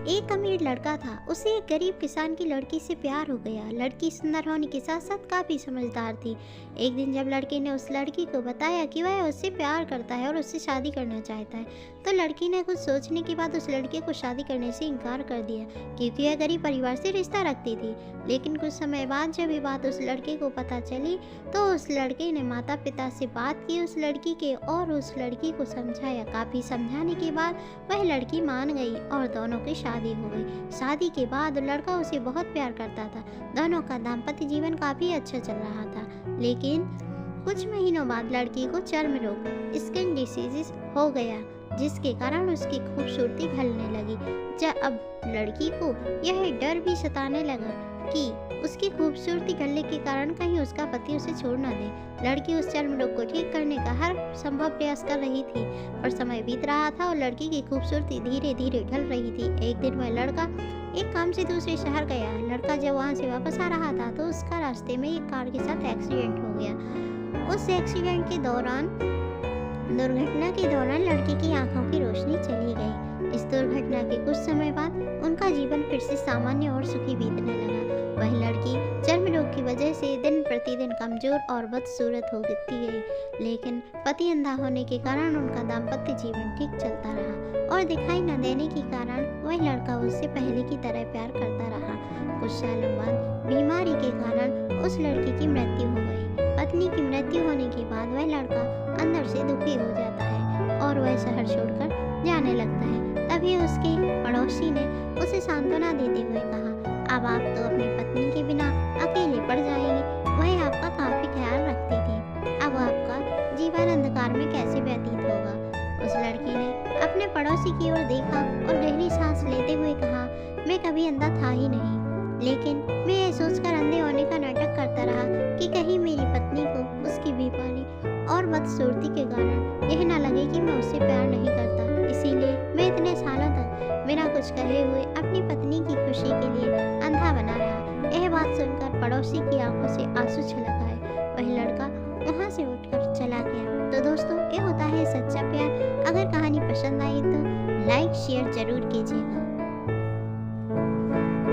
एक अमीर लड़का था, उसे एक गरीब किसान की लड़की से प्यार हो गया। लड़की सुंदर होने के साथ साथ काफ़ी समझदार थी। एक दिन जब लड़के ने उस लड़की को बताया कि वह उससे प्यार करता है और उससे शादी करना चाहता है, तो लड़की ने कुछ सोचने के बाद उस लड़के को शादी करने से इनकार कर दिया, क्योंकि वह गरीब परिवार से रिश्ता रखती थी। लेकिन कुछ समय बाद जब ये बात उस लड़के को पता चली, तो उस लड़के ने माता पिता से बात की उस लड़की के और उस लड़की को समझाया। काफ़ी समझाने के बाद वह लड़की मान गई और दोनों की शादी हो गई। शादी के बाद लड़का उसे बहुत प्यार करता था। दोनों का दाम्पत्य जीवन काफ़ी अच्छा चल रहा था। लेकिन कुछ महीनों बाद लड़की को चर्म रोग स्किन डिसीज हो गया, जिसके कारण उसकी खूबसूरती ढलने लगी। जब अब लड़की को यह डर भी सताने लगा कि उसकी खूबसूरती ढलने के कारण कहीं उसका पति उसे छोड़ ना दे। लड़की उस चर्म रोग को ठीक करने का हर संभव प्रयास कर रही थी, पर समय बीत रहा था और लड़की की खूबसूरती धीरे धीरे ढल रही थी। एक दिन वह लड़का एक काम से दूसरे शहर गया। लड़का जब वहाँ से वापस आ रहा था तो उसका रास्ते में एक कार के साथ एक्सीडेंट हो गया। उस एक्सीडेंट के दौरान दुर्घटना के दौरान लड़की की आंखों की रोशनी चली गई। इस दुर्घटना के कुछ समय बाद उनका जीवन फिर से सामान्य और सुखी बीतने लगा। वह लड़की चर्म रोग की वजह से दिन प्रतिदिन कमजोर और बदसूरत होती गई, लेकिन पति अंधा होने के कारण उनका दाम्पत्य जीवन ठीक चलता रहा और दिखाई न देने के कारण वह लड़का उससे पहले की तरह प्यार करता रहा। कुछ सालों बाद बीमारी के कारण उस लड़की की मृत्यु हो गई। पत्नी की मृत्यु होने के बाद वह लड़का अंदर से दुखी हो जाता है और वह शहर छोड़कर जाने लगता है। तभी उसके पड़ोसी ने उसे सांत्वना देते हुए कहा, अब आप तो अपनी पत्नी के बिना अकेले पड़ जाएंगे। वह आपका काफी ख्याल रखती थी, अब आपका जीवन अंधकार में कैसे व्यतीत होगा। उस लड़की ने अपने पड़ोसी की ओर देखा और गहरी सांस लेते हुए कहा, मैं कभी अंधा था ही नहीं, लेकिन मैं यह सोचकर अंधे होने का नाटक करता रहा कि कहीं मेरी पत्नी को उसकी बीमारी और बदसूरती के कारण यह न लगे कि मैं उससे प्यार नहीं करता। इसीलिए मैं इतने सालों तक बिना कुछ कहे हुए अपनी पत्नी की खुशी के लिए अंधा बना रहा। यह बात सुनकर पड़ोसी की आंखों से आंसू छलक आए। वह लड़का वहां से उठकर चला गया। तो दोस्तों, ये होता है सच्चा प्यार। अगर कहानी पसंद आई तो लाइक शेयर जरूर कीजिएगा।